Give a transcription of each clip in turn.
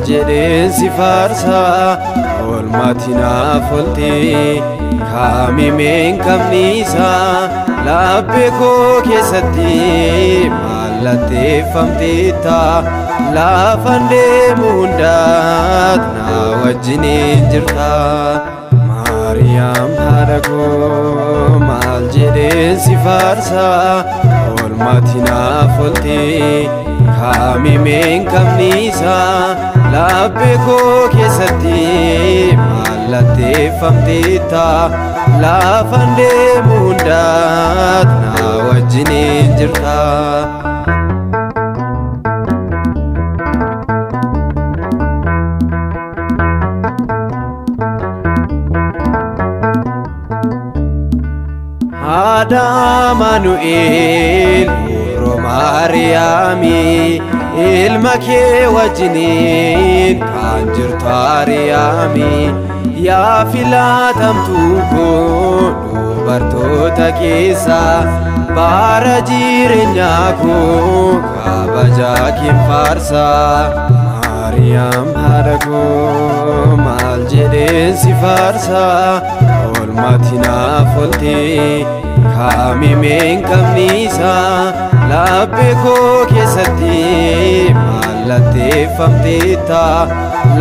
jedheen si faarsa oolmati naaf oolte kaamimeen qabniisa laphee koo keessatti mallatteeffamteetta laafan deemu hundaat na wajjiniin jirta Maariyaam haadha koo maal jedheen si faarsa oolmati naaf oolte kaamimeen qabniisa laphee koo keessatti mallatteeffamteetta laafan deemu hundaat na wajjiniin jirta Haadha Amaanu'eel Urroo Maariyaami ilma kee wajjiniin kan jirtu Maariyaami yaa filatamtuu koo dubartoota keessa bara jireenyaa koo kabajaa kee faarsa Maariyaam haadha koo maal jedheen si faarsa oolmati naaf oolte kaamimeen qabniisa laphee koo keessatti mallatteeffamteetta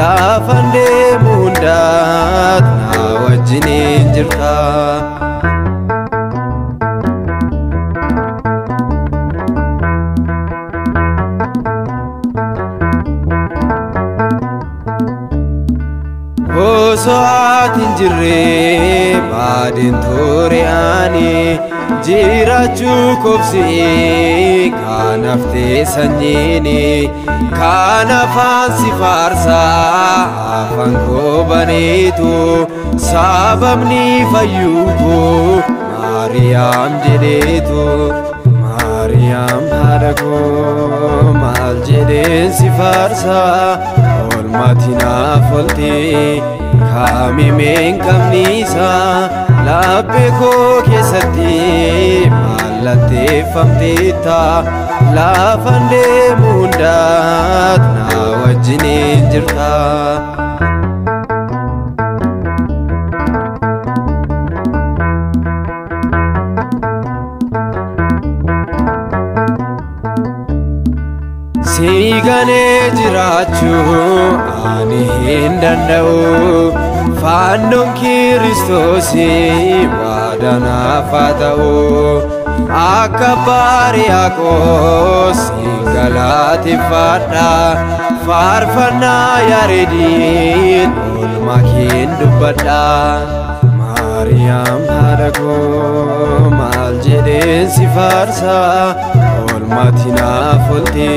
laafan deemu hundaat na wajjiniin jirta Osoo atin jirre baadeen ture ani jiraachuu kobsi'ee kan haftee sanyiini kan afaan si faarsa afaan koo baneetu sababni fayyuu koo Maariyaam jedheetu Maariyaam haadha koo maal jedheen si faarsa oolmati naaf oolte kaamimeen qabniisa laphee koo keessatti mallatteeffamteetta laafan deemu hundaat na wajjiniin jirta Siiganee jiraachuu ani hin danda'u fannoon Kiristoosii waadaa naaf haa ta'u akka Yaaqoob siin galateeffadha faarfannaa Yaareediin oolmaa keen dubbadha Maariyaam haadha koo maal jedheen si faarsa oolmati naaf oolte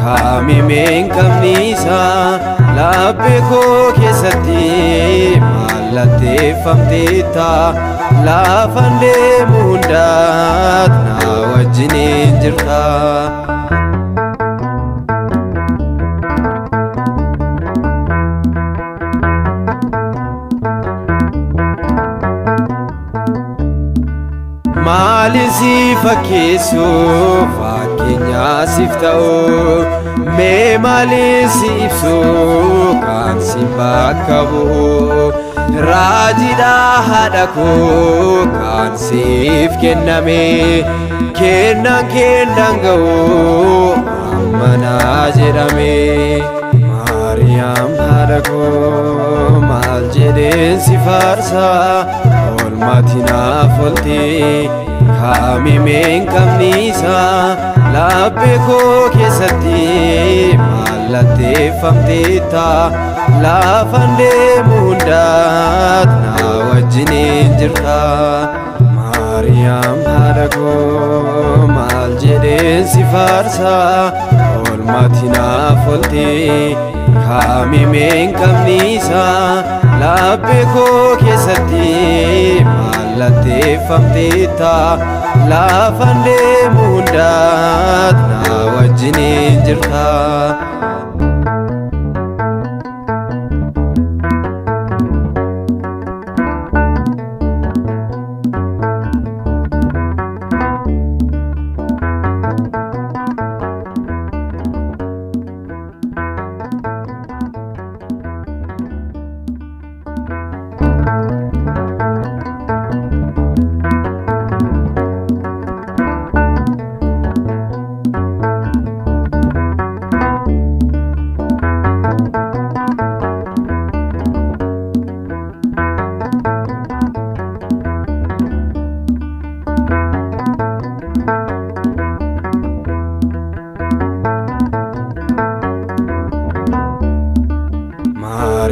kaamimeen qabniisa laphee koo keessatti mallatteeffamteetta laafan deemu hundaat na wajjiniin jirta Maalin si fakkeessu fakkeenyaa siif ta'u mee maalin si ibsu kan si bakka bu'u raajiidha haadha koo kan siif kenname kennaan kennaan ga'u ammanaa jedhame Maariyaam haadha koo maal jedheen si faarsa oolmati naaf oolte kaamimeen qabniisa laphee koo keessatti mallatteeffamteetta laafan deemu hundaat na wajjiniin jirta Maariyaam haadha koo maal jedheen si faarsa oolmati naaf oolte kaamimeen qabniisa laphee koo keessatti mallatteeffamteetta laafan deemu hundaat na wajjiniin jirta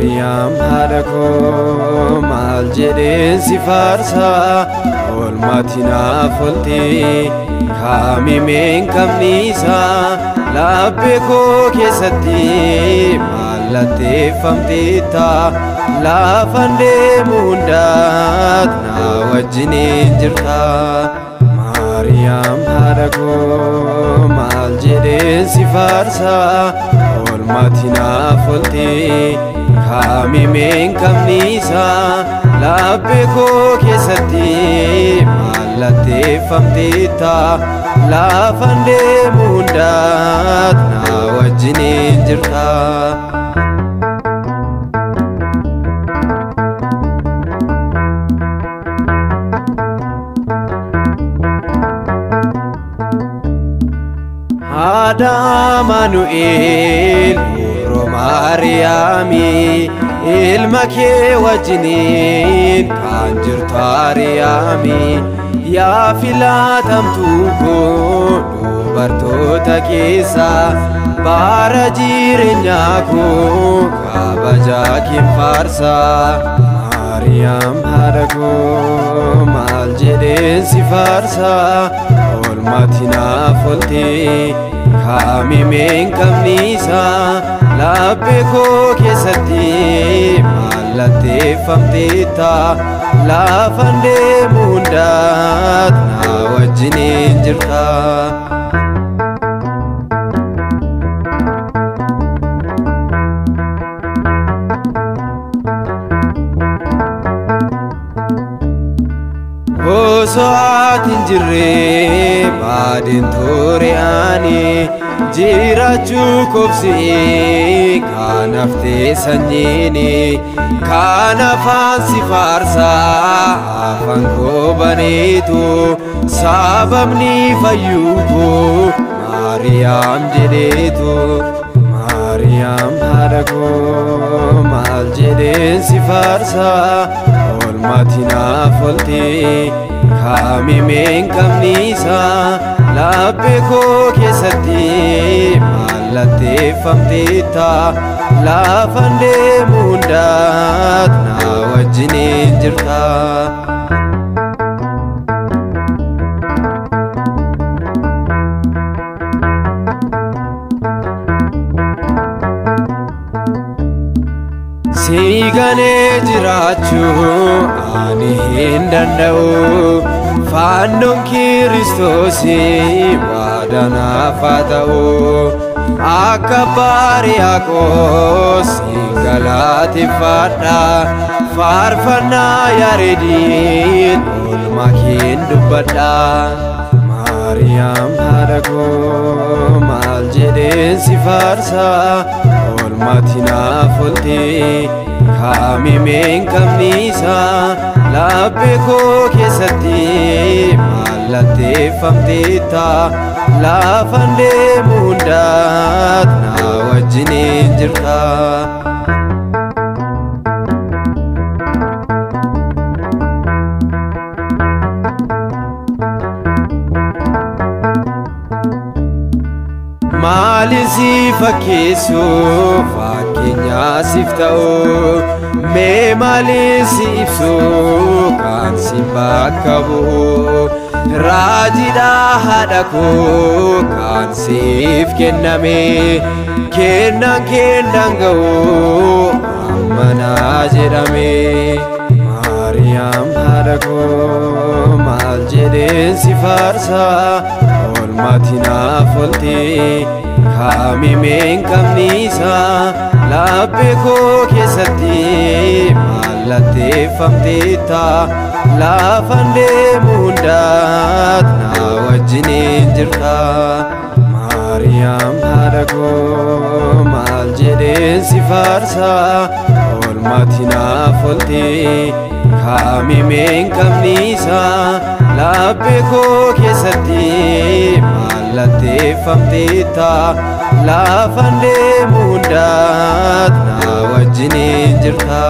Maariyaam haadha koo maal jedheen si faarsa oolmaatti naaf oolte kaamimeen qabniisa laphee koo keessatti mallatteeffamteetta laafan deemu hundaat na wajjiniin jirta. Maariyaam haadha koo maal jedheen si faarsa oolmaatti naaf oolte kaamimeen qabniisa laphee koo keessatti mallatteeffamteetta laafan deemu hundaat na wajjiniin jirta. Haadha Amaanu'eel Urroo Maariyaami ilma kee wajjiniin kan jirtu Maariyaami yaa filatamtuu koo dubartoota keessa bara jireenyaa koo kabajaa keen faarsa. Maariyaam haadha koo maal jedheen si faarsa oolmaatti naaf oolte kaamimeen qabniisa laphee koo keessatti mallatteeffamteetta laafan deemu hundaat na wajjiniin jirta. Osoo atin jirre baadeen ture ani jiraachuu kobsi kan haftee sanyiini kan afaan si faarsa afaan koo baneetu sababni fayyuu koo Maariyaam jedheetu. Maariyaam haadha koo maal jedheen si faarsa oolmaatti naaf oolte kaamimeen qabniisa laphee koo keessatti mallatteeffamteetta laafan deemu hundaat na wajjiniin jirta. Siiganee jiraachuu ani hin danda'u fannoon Kiristoosii waadaa naaf haa ta'u akka Yaaqoob siin galateeffadha faarfannaa Yaareediin oolmaa keen dubbadha. Maariyaam haadha koo maal jedheen si faarsa oolmaatti naaf oolte kaamimeen qabniisa laphee koo keessatti mallatteeffamteetta laafan deemu hundaat na wajjiniin jirta. Maalin si fakkeessu fakkeenyaa siif ta'u mee maalin si ibsu kan si bakka bu'u raajiidha haadha koo kan siif kenname kennaan kennaan ga'u ammanaa jedhame. Maariyaam haadha koo maal jedheen si faarsa oolmaatti naaf oolte kaamimeen qabniisa laphee koo keessatti mallatteeffamteetta laafan deemu hundaat na wajjiniin jirta. Maariyaam haadha koo maal jedheen si faarsa oolmaatti naaf oolte kaamimeen qabniisa laphee koo keessatti mallatteeffamteetta laafan deemu hundaat na wajjiniin jirta.